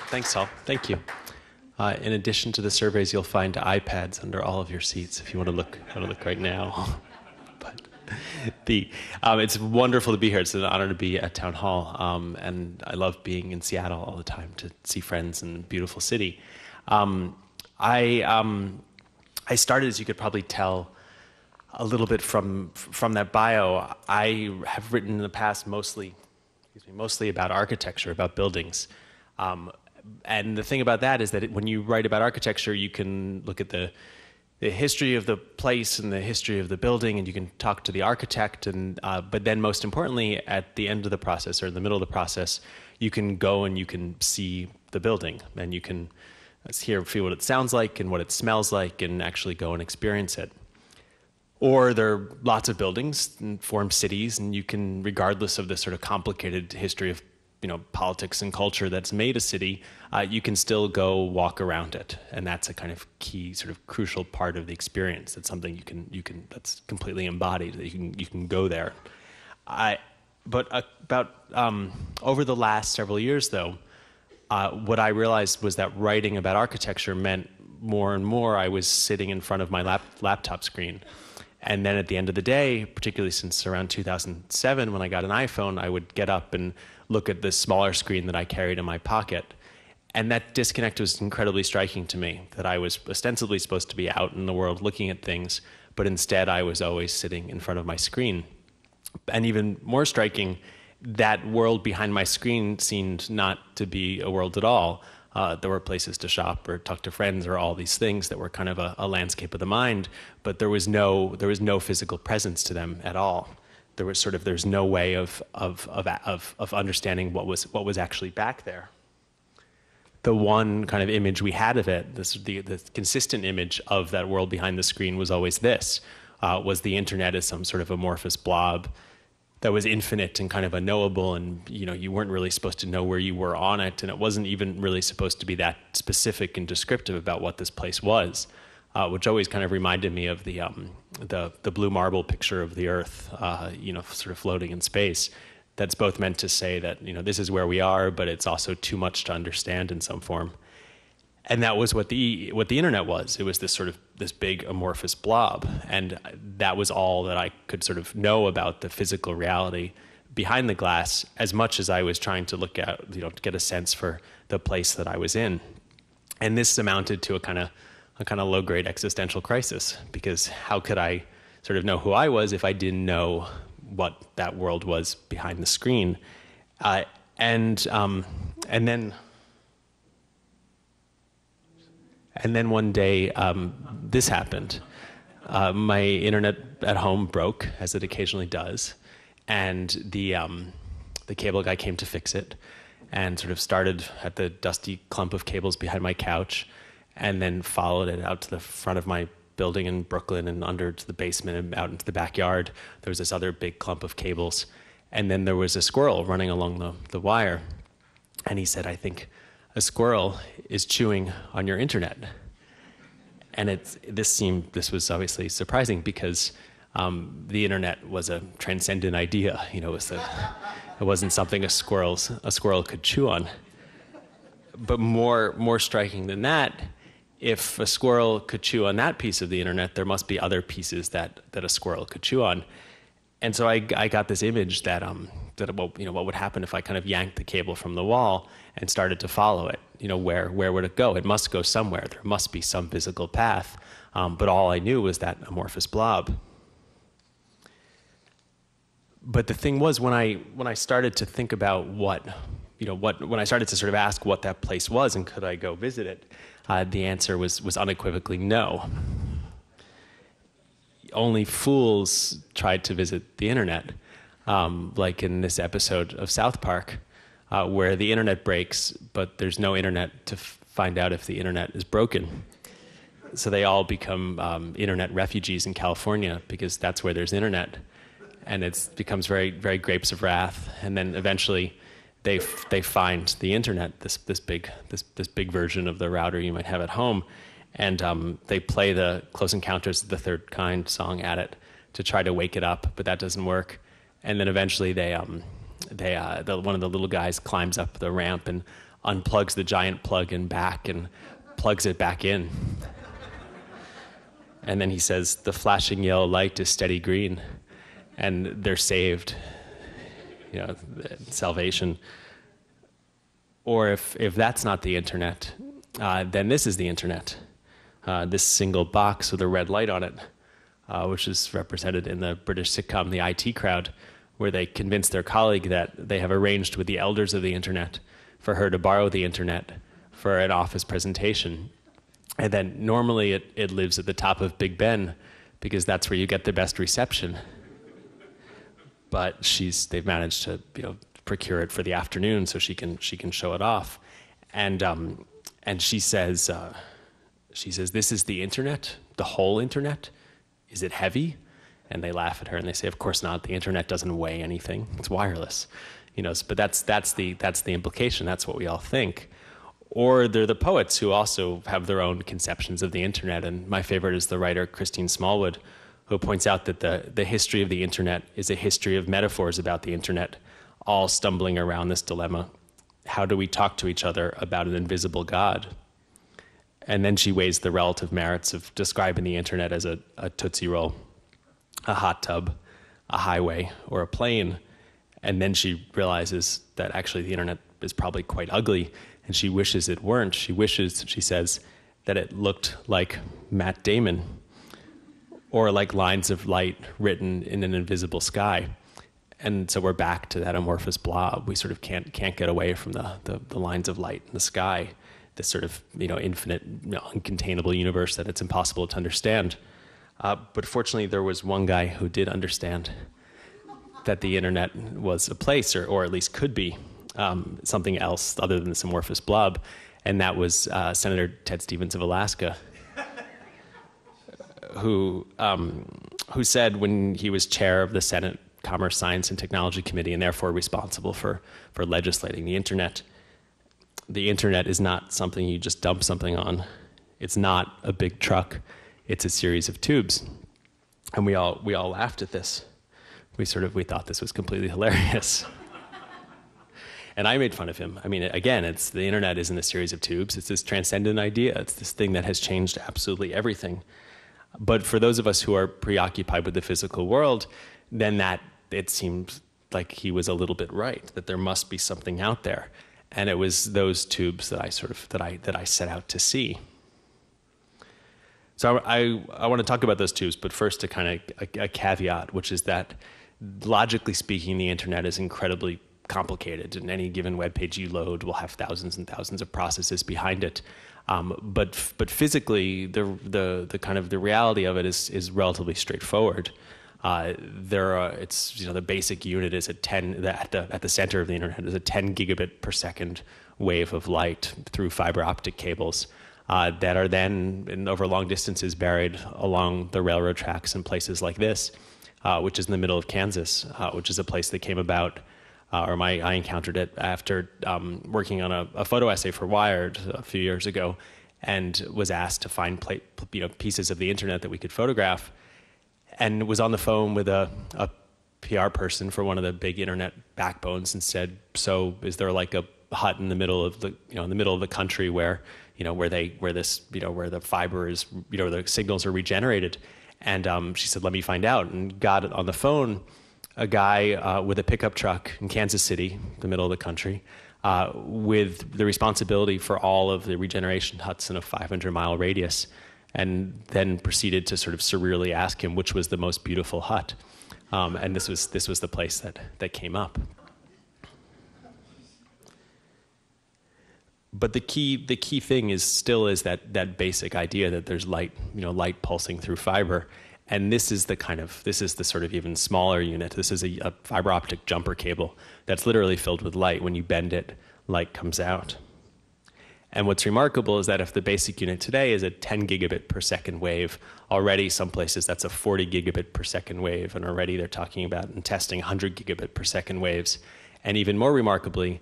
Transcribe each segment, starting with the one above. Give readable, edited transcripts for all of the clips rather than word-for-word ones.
Thanks, Saul. Thank you. In addition to the surveys, you'll find iPads under all of your seats if you want to look right now. But it's wonderful to be here. It's an honor to be at Town Hall, and I love being in Seattle all the time to see friends in a beautiful city. I started, as you could probably tell, a little bit from that bio. I have written in the past mostly about architecture, about buildings. And the thing about that is that when you write about architecture, you can look at the history of the place and the history of the building, and you can talk to the architect. But then, most importantly, at the end of the process or in the middle of the process, you can go and you can see the building, and you can feel what it sounds like and what it smells like, and actually go and experience it. Or there are lots of buildings and form cities, and you can, regardless of the sort of complicated history of politics and culture that's made a city, you can still go walk around it, and that's a kind of key, sort of crucial part of the experience. That's something you can that's completely embodied. That you can go there. But over the last several years, though, what I realized was that writing about architecture meant more and more I was sitting in front of my laptop screen. And then at the end of the day, particularly since around 2007, when I got an iPhone, I would get up and look at this smaller screen that I carried in my pocket. And that disconnect was incredibly striking to me, that I was ostensibly supposed to be out in the world looking at things, but instead I was always sitting in front of my screen. And even more striking, that world behind my screen seemed not to be a world at all. There were places to shop or talk to friends or all these things that were kind of a landscape of the mind, but there was no physical presence to them at all. There's no way of understanding what was actually back there. The one kind of image we had of it, the consistent image of that world behind the screen was always this, was the internet as some sort of amorphous blob that was infinite and kind of unknowable, and you weren't really supposed to know where you were on it, and it wasn't even really supposed to be that specific and descriptive about what this place was, which always kind of reminded me of the blue marble picture of the Earth, sort of floating in space. That's both meant to say that this is where we are, but it's also too much to understand in some form. And that was what the internet was. It was this big amorphous blob, and that was all that I could sort of know about the physical reality behind the glass, as much as I was trying to look at, to get a sense for the place that I was in. And this amounted to a kind of low-grade existential crisis, because how could I sort of know who I was if I didn't know what that world was behind the screen? And then one day, this happened. My internet at home broke, as it occasionally does, and the cable guy came to fix it, and sort of started at the dusty clump of cables behind my couch, and then followed it out to the front of my building in Brooklyn and under to the basement and out into the backyard. There was this other big clump of cables, and then there was a squirrel running along the wire, and he said, "I think a squirrel is chewing on your internet." And this was obviously surprising, because the internet was a transcendent idea. It wasn't something a squirrel could chew on. But more striking than that, if a squirrel could chew on that piece of the internet, there must be other pieces that a squirrel could chew on. And so I got this image that what would happen if I kind of yanked the cable from the wall and started to follow it. Where would it go? It must go somewhere. There must be some physical path. But all I knew was that amorphous blob. But the thing was, when I started to think about when I started to sort of ask what that place was and could I go visit it, the answer was unequivocally no. Only fools tried to visit the internet, like in this episode of South Park, where the internet breaks, but there's no internet to find out if the internet is broken. So they all become internet refugees in California, because that's where there's internet, and it becomes very, very grapes of wrath. And then eventually, they find the internet, this big version of the router you might have at home. And they play the Close Encounters of the Third Kind song at it to try to wake it up, but that doesn't work. And then eventually one of the little guys climbs up the ramp and unplugs the giant plug in back and plugs it back in. And then he says, the flashing yellow light is steady green, and they're saved, salvation. Or if that's not the internet, then this is the internet. This single box with a red light on it, which is represented in the British sitcom The IT Crowd, where they convince their colleague that they have arranged with the elders of the internet for her to borrow the internet for an office presentation. And then normally it lives at the top of Big Ben because that's where you get the best reception. But they've managed to procure it for the afternoon so she can show it off. And she says, this is the internet, the whole internet? Is it heavy? And they laugh at her and they say, of course not. The internet doesn't weigh anything. It's wireless. But that's the implication. That's what we all think. Or they're the poets who also have their own conceptions of the internet. And my favorite is the writer Christine Smallwood, who points out that the history of the internet is a history of metaphors about the internet, all stumbling around this dilemma. How do we talk to each other about an invisible God? And then she weighs the relative merits of describing the internet as a Tootsie Roll, a hot tub, a highway, or a plane. And then she realizes that actually the internet is probably quite ugly, and she wishes it weren't. She says, that it looked like Matt Damon, or like lines of light written in an invisible sky. And so we're back to that amorphous blob. We sort of can't get away from the lines of light in the sky, this sort of infinite, uncontainable universe that it's impossible to understand. But fortunately, there was one guy who did understand that the internet was a place, or at least could be something else other than this amorphous blob, and that was Senator Ted Stevens of Alaska, who said when he was chair of the Senate Commerce, Science, and Technology Committee, and therefore responsible for legislating the internet is not something you just dump something on. It's not a big truck. It's a series of tubes. And we all laughed at this. We thought this was completely hilarious. And I made fun of him. I mean, again, the internet isn't a series of tubes. It's this transcendent idea. It's this thing that has changed absolutely everything. But for those of us who are preoccupied with the physical world, then it seems like he was a little bit right, that there must be something out there. And it was those tubes that I set out to see. So I want to talk about those tubes, but first a kind of a caveat, which is that logically speaking, the internet is incredibly complicated, and any given web page you load will have thousands and thousands of processes behind it. But physically, the kind of the reality of it is relatively straightforward. The basic unit is at the center of the internet is a 10 gigabit per second wave of light through fiber optic cables that are then over long distances buried along the railroad tracks in places like this, which is in the middle of Kansas, which is a place that came about, I encountered it after working on a photo essay for Wired a few years ago, and was asked to find pieces of the internet that we could photograph, and was on the phone with a PR person for one of the big internet backbones and said, "So is there like a hut in the middle of the country where the fiber is, the signals are regenerated?" And she said, "Let me find out," and got on the phone a guy with a pickup truck in Kansas City, the middle of the country, with the responsibility for all of the regeneration huts in a 500-mile radius, and then proceeded to sort of surreally ask him which was the most beautiful hut. And this was the place that came up. But the key thing is that basic idea that there's light pulsing through fiber. And this is the sort of even smaller unit. This is a fiber optic jumper cable that's literally filled with light. When you bend it, light comes out. And what's remarkable is that if the basic unit today is a 10 gigabit per second wave, already some places that's a 40 gigabit per second wave, and already they're talking about and testing 100 gigabit per second waves. And even more remarkably,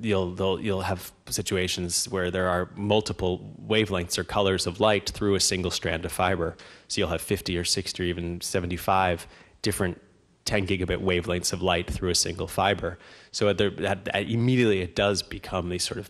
you'll have situations where there are multiple wavelengths or colors of light through a single strand of fiber. So you'll have 50 or 60 or even 75 different 10 gigabit wavelengths of light through a single fiber. So immediately it does become these sort of